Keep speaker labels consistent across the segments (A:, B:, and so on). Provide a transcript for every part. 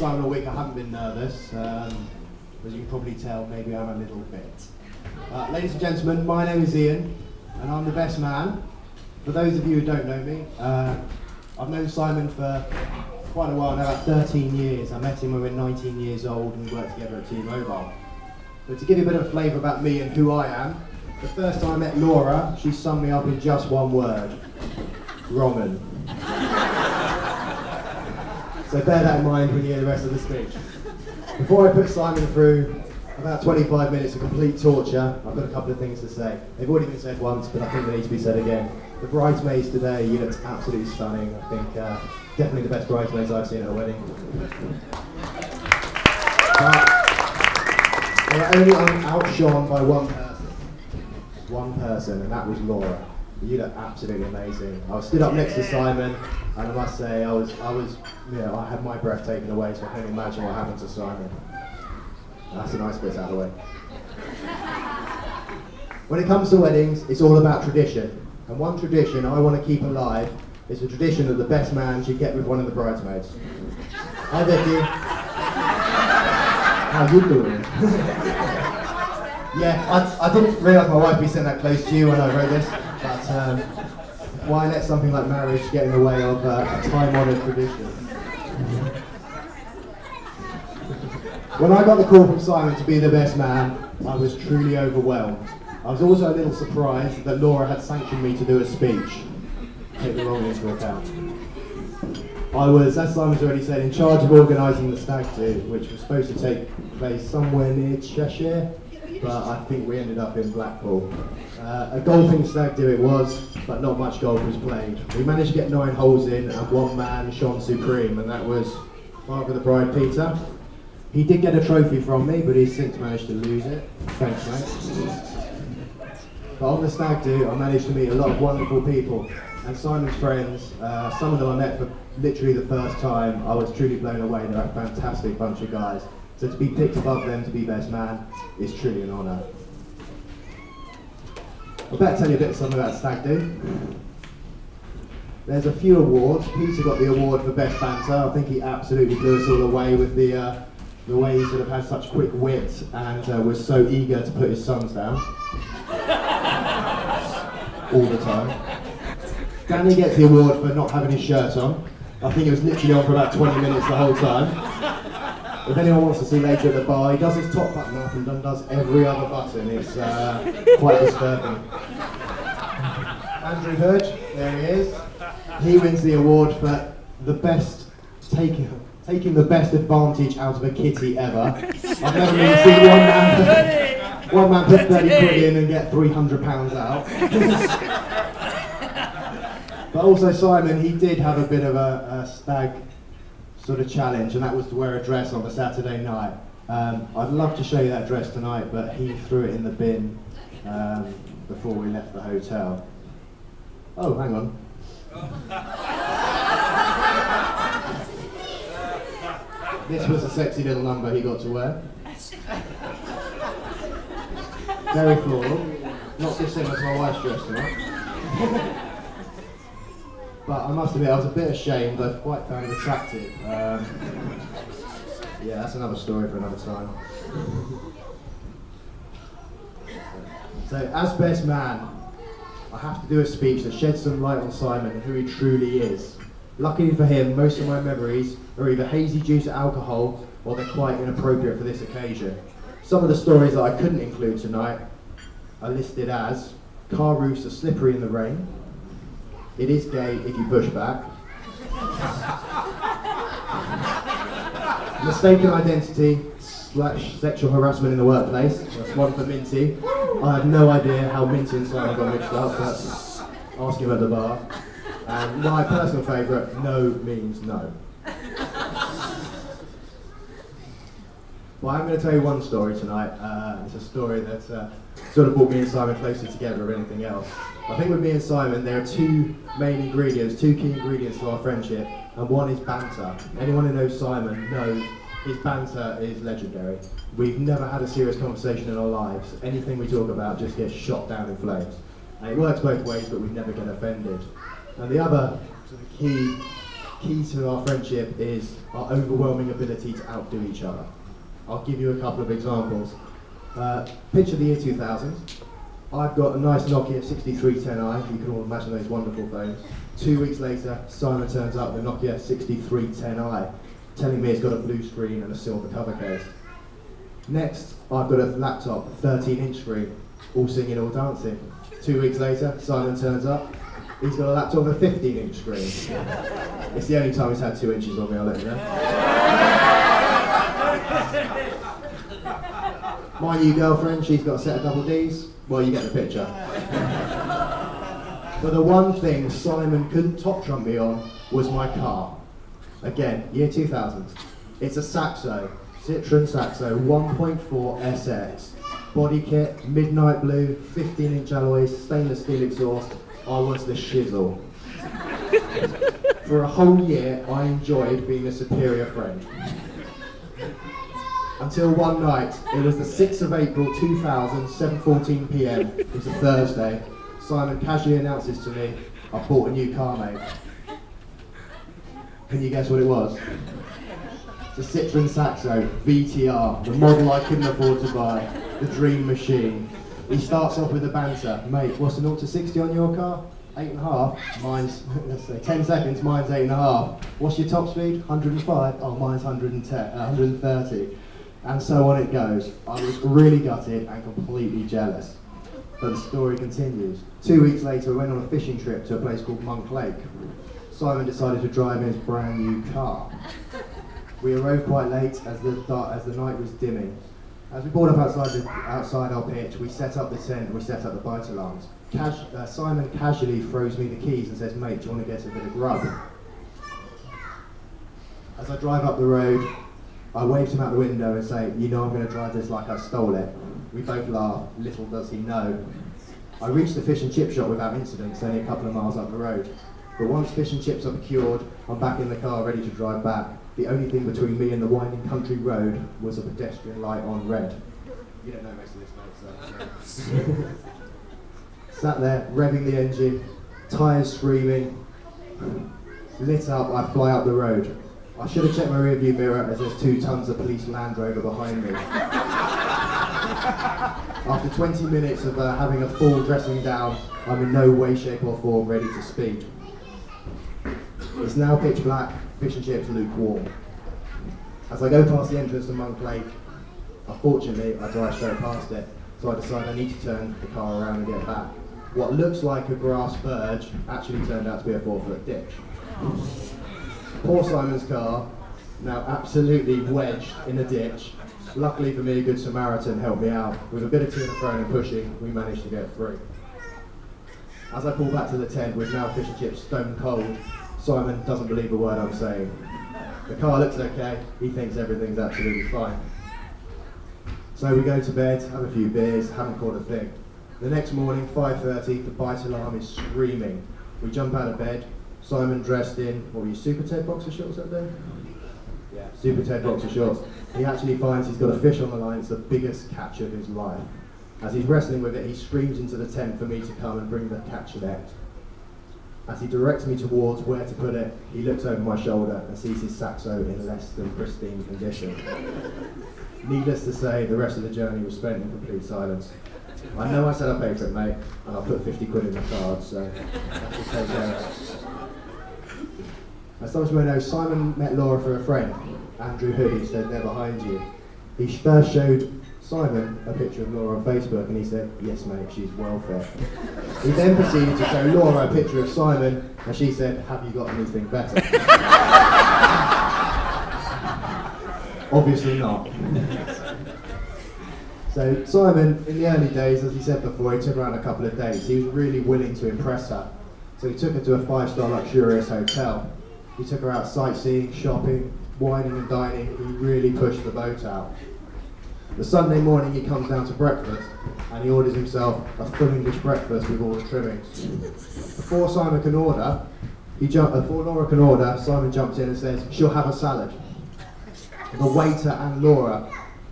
A: Simon all week I haven't been nervous. As you can probably tell, maybe I'm a little bit. Ladies and gentlemen, my name is Ian, and I'm the best man. For those of you who don't know me, I've known Simon for quite a while now, about 13 years. I met him when we were 19 years old and we worked together at T-Mobile. But to give you a bit of a flavour about me and who I am, the first time I met Laura, she summed me up in just one word: wrong'un. So bear that in mind when you hear the rest of the speech. Before I put Simon through about 25 minutes of complete torture, I've got a couple of things to say. They've already been said once, but I think they need to be said again. The bridesmaids today, you looked absolutely stunning. I think definitely the best bridesmaids I've seen at a wedding. But they were only outshone by one person, and that was Laura. You look absolutely amazing. I was stood up next to Simon, and I must say, I had my breath taken away, so I can only imagine what happened to Simon. That's a nice bit out of the way. When it comes to weddings, it's all about tradition. And one tradition I want to keep alive is the tradition that the best man should get with one of the bridesmaids. Hi Vicky. How you doing? Yeah, I didn't realise my wife would be sitting that close to you when I wrote this, but why let something like marriage get in the way of a time-honoured tradition? When I got the call from Simon to be the best man, I was truly overwhelmed. I was also a little surprised that Laura had sanctioned me to do a speech. Take the wrong into account. I was, as Simon's already said, in charge of organising the stag do, which was supposed to take place somewhere near Cheshire, but I think we ended up in Blackpool. A golfing stag do it was, but not much golf was played. We managed to get 9 holes in, and one man shone supreme, and that was Father of the Bride, Peter. He did get a trophy from me, but he's since managed to lose it. Thanks, mate. But on the stag do, I managed to meet a lot of wonderful people, and Simon's friends, some of them I met for literally the first time. I was truly blown away. They're a fantastic bunch of guys. So to be picked above them to be best man is truly an honour. I better tell you a bit of something about stag do. There's a few awards. Peter got the award for best banter. I think he absolutely blew us all away with the way he sort of had such quick wit and was so eager to put his sons down. All the time. Danny gets the award for not having his shirt on. I think it was literally on for about 20 minutes the whole time. If anyone wants to see later at the bar, he does his top button up and undoes every other button. It's quite disturbing. Andrew Hurd, there he is. He wins the award for the best taking the best advantage out of a kitty ever. I've never really seen one man put 30 quid in and get £300 out. But also Simon, he did have a bit of a stag sort of challenge, and that was to wear a dress on a Saturday night. I'd love to show you that dress tonight, but he threw it in the bin before we left the hotel. Oh, hang on. This was a sexy little number he got to wear. Very floral. Not dissimilar to my wife's dress tonight. But I must admit, I was a bit ashamed. I quite found it attractive. Yeah, that's another story for another time. So, as best man, I have to do a speech that sheds some light on Simon and who he truly is. Luckily for him, most of my memories are either hazy due to alcohol or they're quite inappropriate for this occasion. Some of the stories that I couldn't include tonight are listed as: car roofs are slippery in the rain, it is gay if you push back, mistaken identity / sexual harassment in the workplace. That's one for Minty. I have no idea how Minty and Simon got mixed up, but ask him at the bar. And my personal favourite, no means no. Well, I'm going to tell you one story tonight. It's a story that sort of brought me and Simon closer together than anything else. I think with me and Simon, there are two main ingredients, two key ingredients to our friendship, and one is banter. Anyone who knows Simon knows his banter is legendary. We've never had a serious conversation in our lives. Anything we talk about just gets shot down in flames. And it works both ways, but we never get offended. And the other sort of key key to our friendship is our overwhelming ability to outdo each other. I'll give you a couple of examples. Picture the year 2000. I've got a nice Nokia 6310i, you can all imagine those wonderful phones. 2 weeks later, Simon turns up with a Nokia 6310i, telling me it's got a blue screen and a silver cover case. Next, I've got a laptop, 13-inch screen, all singing, all dancing. 2 weeks later, Simon turns up, he's got a laptop with a 15-inch screen. It's the only time he's had 2 inches on me, I'll let you know. My new girlfriend, she's got a set of double Ds. Well, you get the picture. But the one thing Simon couldn't top trump me on was my car. Again, year 2000. It's a Saxo, Citroen Saxo 1.4 SX. Body kit, midnight blue, 15-inch alloys, stainless steel exhaust. I was the shizzle. For a whole year, I enjoyed being a superior friend. Until one night, it was the 6th of April 2000, 7:14 PM, it was a Thursday. Simon casually announces to me, "I've bought a new car, mate." Can you guess what it was? It's a Citroen Saxo VTR, the model I couldn't afford to buy, the dream machine. He starts off with a banter. "Mate, what's the 0 to 60 on your car?" 8.5. Mine's, let's say, 10 seconds, mine's 8.5. "What's your top speed?" 105. "Oh, mine's 130. And so on it goes. I was really gutted and completely jealous. But the story continues. 2 weeks later, we went on a fishing trip to a place called Monk Lake. Simon decided to drive in his brand new car. We arrived quite late as the night was dimming. As we pulled up outside our pitch, we set up the tent and we set up the bite alarms. Simon casually throws me the keys and says, "Mate, do you want to get a bit of grub?" As I drive up the road, I waved him out the window and say, "You know I'm going to drive this like I stole it." We both laugh, little does he know. I reached the fish and chip shop without incident, it's only a couple of miles up the road. But once fish and chips are procured, I'm back in the car ready to drive back. The only thing between me and the winding country road was a pedestrian light on red. You don't know most of this, mate, so. Sat there, revving the engine, tyres screaming, lit up, I fly up the road. I should have checked my rearview mirror as there's 2 tons of police Land Rover behind me. After 20 minutes of having a full dressing down, I'm in no way, shape or form ready to speak. It's now pitch black, fish and chips lukewarm. As I go past the entrance to Monk Lake, unfortunately I drive straight past it, so I decide I need to turn the car around and get back. What looks like a grass verge actually turned out to be a 4-foot ditch. Poor Simon's car, now absolutely wedged in a ditch. Luckily for me, a good Samaritan helped me out. With a bit of to and fro and pushing, we managed to get through. As I pull back to the tent with now fish and chips stone cold, Simon doesn't believe a word I'm saying. The car looks okay, he thinks everything's absolutely fine. So we go to bed, have a few beers, haven't caught a thing. The next morning, 5:30, the bite alarm is screaming. We jump out of bed, Simon dressed in, what were you, Super Ted boxer shorts that day? Yeah, Super Ted boxer shorts. He actually finds he's got a fish on the line, it's the biggest catch of his life. As he's wrestling with it, he screams into the tent for me to come and bring the catch net. As he directs me towards where to put it, he looks over my shoulder and sees his Saxo in less than pristine condition. Needless to say, the rest of the journey was spent in complete silence. I know I said I'd pay for it, mate, and I'll put 50 quid in the card, so that's just take care of it. As some of you may know, Simon met Laura for a friend, Andrew Hood, who said, "They're behind you." He first showed Simon a picture of Laura on Facebook and he said, "Yes mate, she's well fed." He then proceeded to show Laura a picture of Simon and she said, "Have you got anything better?" Obviously not. So Simon, in the early days, as he said before, he took her on a couple of dates. He was really willing to impress her. So he took her to a 5-star luxurious hotel. He took her out sightseeing, shopping, wining and dining. He really pushed the boat out. The Sunday morning he comes down to breakfast and he orders himself a full English breakfast with all the trimmings. Before Laura can order, Simon jumps in and says, "She'll have a salad." The waiter and Laura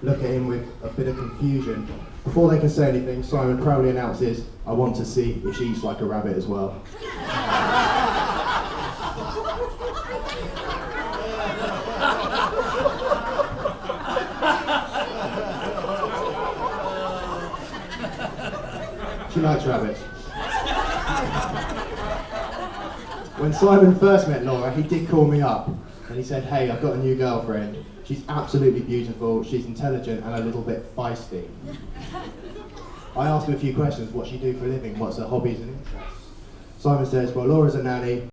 A: look at him with a bit of confusion. Before they can say anything, Simon proudly announces, "I want to see if she eats like a rabbit as well." She likes rabbits. When Simon first met Laura, he did call me up and he said, hey, I've got a new girlfriend. She's absolutely beautiful, she's intelligent and a little bit feisty. I asked him a few questions, what's she do for a living, what's her hobbies and interests? Simon says, well, Laura's a nanny,